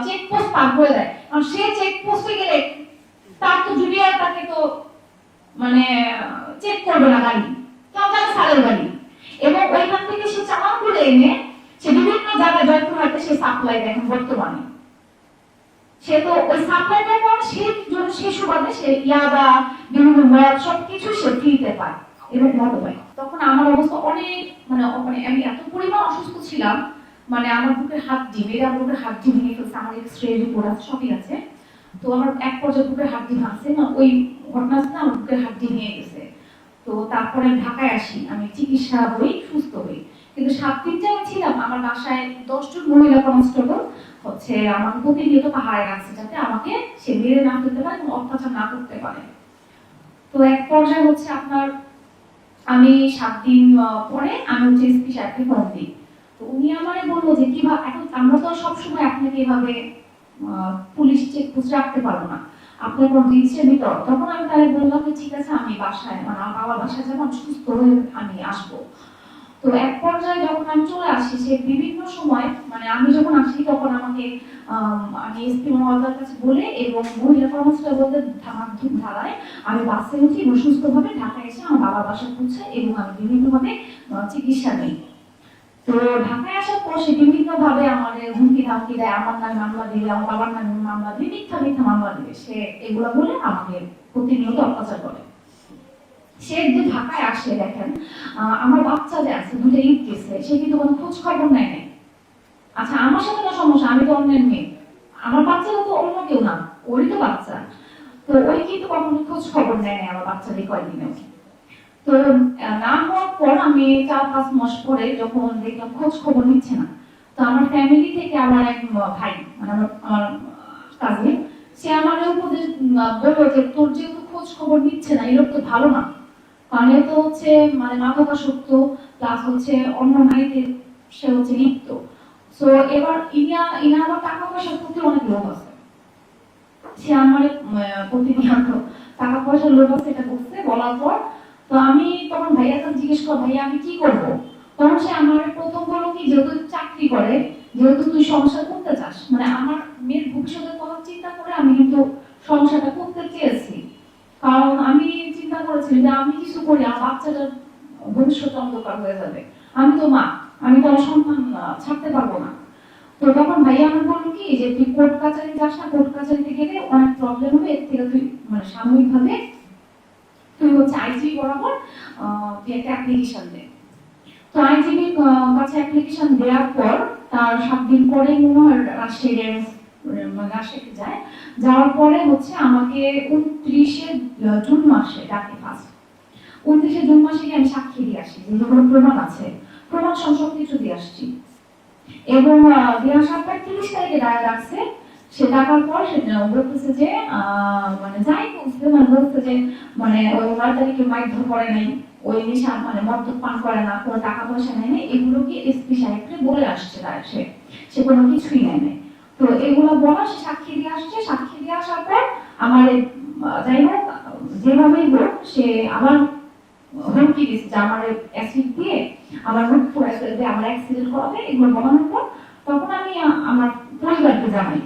Checkpost পার করে দেয়, কারণ সে চেকপোস্টে গেলে তার তো জুনিয়র তাকে তো মানে চেক করবে না গাড়ি, কেউ জানে স্যারের গাড়ি, এবং ওইখান থেকে সে চালান করে এনে সে বিভিন্ন জায়গায় জয়পুরহাটে সে সাপ্লাই দেয় বর্তমানে। সে তো ওই সাপ্লাই দেয় কারণ সে সুবাদে সে ইয়াবা বিভিন্ন মদ সবকিছু সে ফ্রিতে পায় এবং মতো পায়। তখন আমার অবস্থা অনেক মানে আমি এত পরিমাণ অসুস্থ ছিলাম, মানে আমার বুকের হাড্ডি মেয়েরা বুকের হাড্ডি ভেঙে ফেলছে, আমার এক্সরে রিপোর্ট আছে সবই আছে। তো আমার এক পর্যায়ে বুকের হাড্ডি ভাঙছে না, ওই ঘটনাটা আমার বুকের হাড্ডি ভেঙে গেছে। তো তারপরে আমি ঢাকায় আসি, আমি চিকিৎসা হই, সুস্থ হই। কিন্তু 7 দিন যে আমি ছিলাম, আমার বাসায় 10 জন মহিলা কনস্টেবল হচ্ছে আমাকে প্রতিনিয়ত পাহাড়ে রাখছে যাতে আমাকে সে মেরে না ফেলতে পারে এবং অত্যাচার না করতে পারে। তো এক পর্যায়ে হচ্ছে আপনার আমি 7 দিন পরে আমি হচ্ছে এসপি সাহেবকে ফোন দিই। তো উনি আমারে বললো যে কিভাবে, এখন আমরা তো সবসময় আপনাকে এভাবে পুলিশ চেকপোস্ট রাখতে পারবো না, আপনার কোনো দিচ্ছেন ভিতর। তখন আমি তাহলে বললাম যে ঠিক আছে আমি বাসায় মানে আমার বাবার বাসায় যাবো, আমি সুস্থ হয়ে আমি আসবো। তো এক পর্যায়ে যখন আমি চলে আসি, সে বিভিন্ন সময় মানে আমি যখন আসি তখন আমাকে আমি এসপি মহোদয়ের কাছে বলে এবং মহিলা কর্মচারীদের মাধ্যম ধারায় আমি বাসে উঠি এবং সুস্থভাবে ঢাকায় এসে আমার বাবার বাসায় পৌঁছাই এবং আমি বিভিন্নভাবে চিকিৎসা নিই। তো ঢাকায় আসার পর সে বিভিন্ন ভাবে আমাদের হুমকি ধামকি দেয়, আমার নামে মামলা দিবে, আমার বাবার নামে মামলা দিবে, মিথ্যা মিথ্যা মামলা দিবে, সে এগুলো বলে আমাকে প্রতিনিয়ত অত্যাচার করে। সে যে ঢাকায় আসে দেখেন আমার বাচ্চা যে আছে দুটো ঈদ গেছে, সে কিন্তু কোনো খোঁজ খবর নেয় নাই। আচ্ছা আমার সাথে কোনো সমস্যা, আমি তো অন্যের মেয়ে, আমার বাচ্চাটা তো অন্য কেউ না, ওরই তো বাচ্চা। তো ওই কিন্তু কখনো খোঁজ খবর নেয় নাই আমার বাচ্চাদের কয়েকদিনে। তো না হওয়ার পর আমি 4-5 মাস পরে যখন দেখলাম খোঁজ খবর নিচ্ছে না, তো আমার ফ্যামিলি থেকে আমার এক ভাই মানে আমার কাজিন, সে আমার উপদেশ বললো যে তোর যেহেতু খোঁজ খবর নিচ্ছে না, এই লোক তো ভালো না, কারণ এ তো হচ্ছে মানে মাদকাসক্ত প্লাস হচ্ছে অন্য নারীতে সে হচ্ছে লিপ্ত। সো এবার ইনা আমার টাকা পয়সার প্রতি অনেক লোভ আছে, সে আমার প্রতিনিয়ত টাকা পয়সার লোভ আছে এটা বলছে। বলার পর তো আমি তখন ভাইয়ার কাছে জিজ্ঞেস কর ভাইয়া আমি কি করব, তখন সে আমার প্রথম বলল কি যেহেতু চাকরি করে, যেহেতু তুই সংসার করতে চাস, মানে আমার মেয়ের ভবিষ্যতের কথা চিন্তা করে আমি কিন্তু সংসারটা করতে চেয়েছি, কারণ আমি চিন্তা করেছি যে আমি কিছু করি আমার বাচ্চাটার ভবিষ্যৎ অন্ধকার হয়ে যাবে, আমি তো মা, আমি তো আমার সন্তান ছাড়তে পারবো না। তো তখন ভাইয়া আমার বললো কি যে তুই কোর্ট কাছারি যাস না, কোর্ট কাছারিতে গেলে অনেক প্রবলেম হবে, এর থেকে তুই মানে সাময়িক ভাবে তুই হচ্ছে আইজি বরাবর তুই একটা অ্যাপ্লিকেশন দে। তো আইজিবির কাছে অ্যাপ্লিকেশন দেওয়ার পর তার 7 দিন পরে মনে হয় রাজশাহীতে যায়, যাওয়ার পরে হচ্ছে আমাকে 29শে জুন মাসে ডাকে ফার্স্ট। 29শে জুন মাসে আমি সাক্ষী দিয়ে আসি, যেগুলো প্রমাণ আছে, প্রমাণ সব কিছু দিয়ে আসছি এবং দিয়ে আসার পর 30 তারিখে ডাকছে। সে ডাকার পর সে বলতেছে যে মানে যাই বলছে মানে বলছে যে মানে ওই 9 তারিখে মারধর করে নাই, ওই নেশা মানে মদ্যপ পান করে না, কোনো টাকা পয়সা নেয় না, এগুলো কি এসপি সাহেবকে বলে আসছে সে কোনো কিছুই নেয় নাই। তো এগুলো বলা সে সাক্ষী দিয়ে আসছে, সাক্ষী দিয়ে আসার পর আমার যাই হোক যেভাবেই হোক সে আবার হুমকি দিচ্ছে যে আমার অ্যাসিড দিয়ে আমার মুখ পুরো দিয়ে আমার অ্যাক্সিডেন্ট করাবে, এগুলো বলানোর পর তখন আমি আমার পরিবারকে জানাই।